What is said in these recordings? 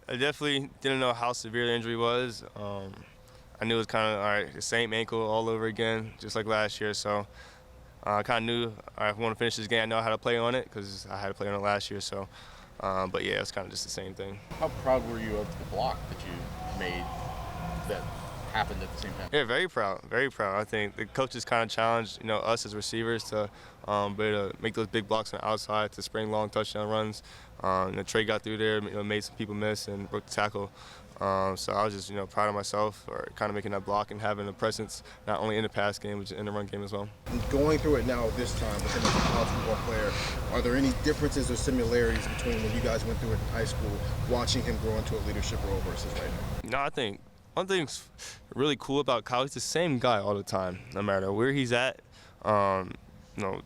I definitely didn't know how severe the injury was. I knew it was kind of all right, the same ankle all over again, just like last year. So I kind of knew all right, if I want to finish this game, I know how to play on it because I had to play on it last year. So, but yeah, it's kind of just the same thing. How proud were you of the block that you made that happened at the same time? Yeah, very proud, very proud. I think the coaches kind of challenged, us as receivers to be able to make those big blocks on the outside to spring long touchdown runs. Trey got through there, made some people miss and broke the tackle. So I was just, proud of myself for kind of making that block and having a presence not only in the pass game, but in the run game as well. Going through it now this time, but then as a college football player, are there any differences or similarities between when you guys went through it in high school, watching him grow into a leadership role versus right now? No, I think one thing's really cool about college, he's the same guy all the time, no matter where he's at.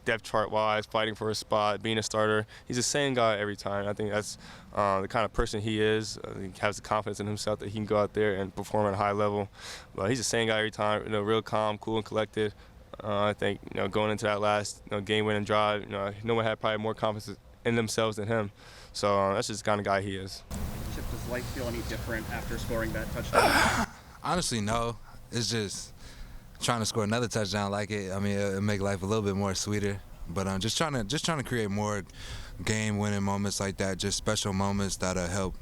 Depth chart wise, fighting for a spot, being a starter. He's the same guy every time. I think that's the kind of person he is. He has the confidence in himself that he can go out there and perform at a high level. But he's the same guy every time, real calm, cool, and collected. I think, going into that last game-winning drive, no one had probably more confidence in themselves than him. So that's just the kind of guy he is. Chip, does life feel any different after scoring that touchdown? Honestly, no. It's just trying to score another touchdown like it. I mean, it'll make life a little bit more sweeter. But just trying to create more game-winning moments like that, just special moments that'll help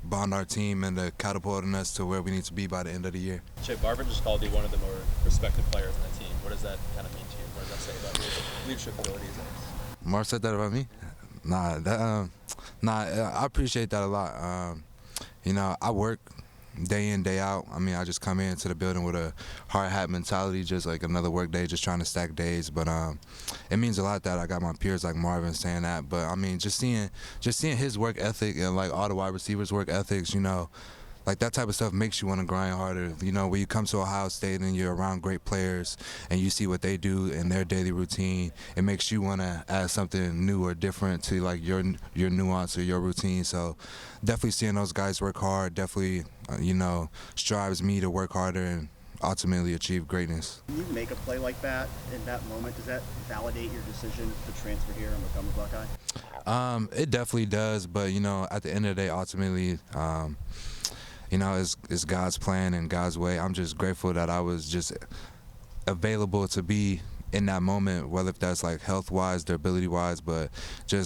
bond our team and catapulting us to where we need to be by the end of the year. Chip, Marvin just called you one of the more respected players on the team. What does that kind of mean to you? What does that say about your leadership abilities? Marv said that about me? I appreciate that a lot. I work day in, day out. I mean, I just come into the building with a hard hat mentality, just like another work day, just trying to stack days. But it means a lot that I got my peers like Marvin saying that. But I mean, just seeing his work ethic and like all the wide receivers' work ethics, like that type of stuff makes you want to grind harder. When you come to Ohio State and you're around great players and you see what they do in their daily routine, it makes you want to add something new or different to like your nuance or your routine. So definitely seeing those guys work hard definitely, strives me to work harder and ultimately achieve greatness. When you make a play like that in that moment, does that validate your decision to transfer here and become a Buckeye? It definitely does, but at the end of the day, ultimately, it's God's plan and God's way. I'm just grateful that I was just available to be in that moment, whether if that's like health-wise, durability-wise, but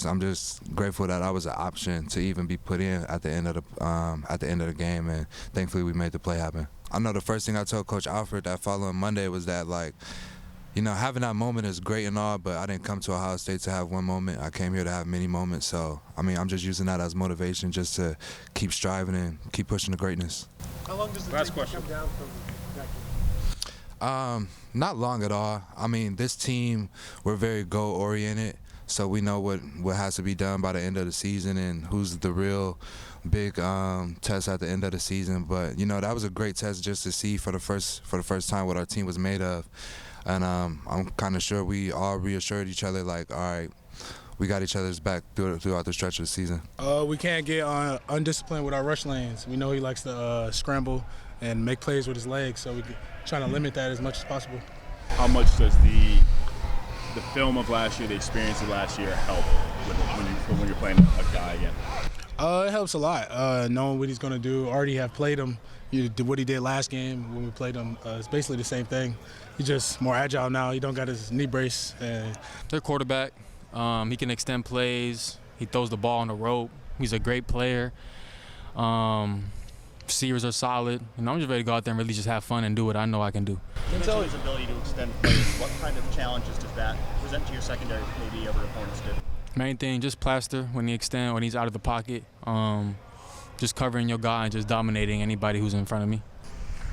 I'm just grateful that I was an option to even be put in at the end of the game, and thankfully we made the play happen. I know the first thing I told Coach Alfred that following Monday was that having that moment is great and all, but I didn't come to Ohio State to have one moment. I came here to have many moments. So, I mean, I'm just using that as motivation just to keep striving and keep pushing to greatness. How long does it take to come down from that? Not long at all. I mean, this team, we're very goal-oriented, so we know what has to be done by the end of the season and who's the real big test at the end of the season. But, that was a great test just to see for the first time what our team was made of. And I'm kind of sure we all reassured each other, like, all right, we got each other's back throughout the stretch of the season. We can't get undisciplined with our rush lanes. We know he likes to scramble and make plays with his legs, so we're trying to limit that as much as possible. How much does the film of last year, the experience of last year, help when you're playing a guy again? It helps a lot, knowing what he's going to do. Already have played him. What he did last game when we played him, it's basically the same thing. He's just more agile now. He don't got his knee brace. Their quarterback, he can extend plays. He throws the ball on the rope. He's a great player. Receivers are solid. I'm just ready to go out there and really just have fun and do what I know I can do. You mentioned his ability to extend plays. What kind of challenges does that present to your secondary maybe other opponents do? Main thing, just plaster when he's out of the pocket. Just covering your guy and just dominating anybody who's in front of me.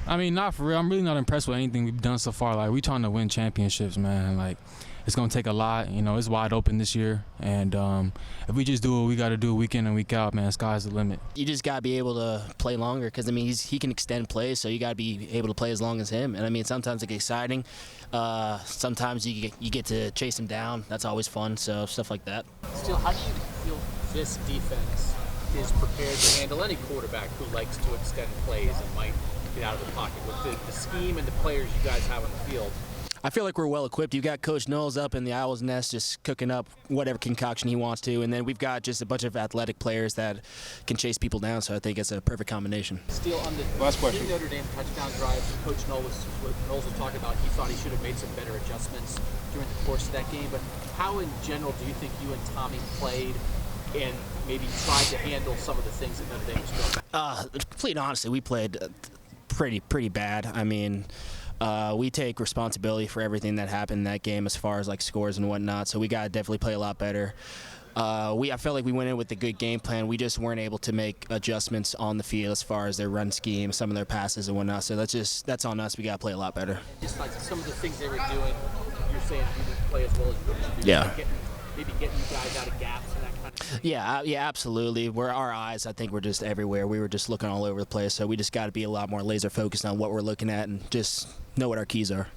I mean, not for real. I'm really not impressed with anything we've done so far. Like, we're trying to win championships, man. Like, it's going to take a lot. It's wide open this year. And if we just do what we got to do week in and week out, man, sky's the limit. You just got to be able to play longer because, he can extend plays, so you got to be able to play as long as him. And, sometimes it's exciting. Sometimes you get to chase him down. That's always fun, so stuff like that. Still, how do you feel this defense is prepared to handle any quarterback who likes to extend plays and might get out of the pocket with the scheme and the players you guys have on the field? I feel like we're well equipped. You got Coach Knowles up in the Owl's Nest just cooking up whatever concoction he wants to, and then we've got just a bunch of athletic players that can chase people down, so I think it's a perfect combination. Still on the Last question. Notre Dame touchdown drive, Coach Knowles was talking about he thought he should have made some better adjustments during the course of that game, but how in general do you think you and Tommy played and maybe tried to handle some of the things that Notre Dame was doing? Complete honestly, we played pretty bad. I mean, we take responsibility for everything that happened in that game as far as like scores and whatnot, so we got to definitely play a lot better. I felt like we went in with a good game plan. We just weren't able to make adjustments on the field as far as their run scheme, some of their passes and whatnot, so that's on us. We got to play a lot better. Just like some of the things they were doing, you're saying you didn't play as well as you could do. Yeah. Maybe getting you guys out of gaps and that kind of thing. Yeah, absolutely. Our eyes, I think, were just everywhere. We were just looking all over the place, so we just got to be a lot more laser focused on what we're looking at and just know what our keys are.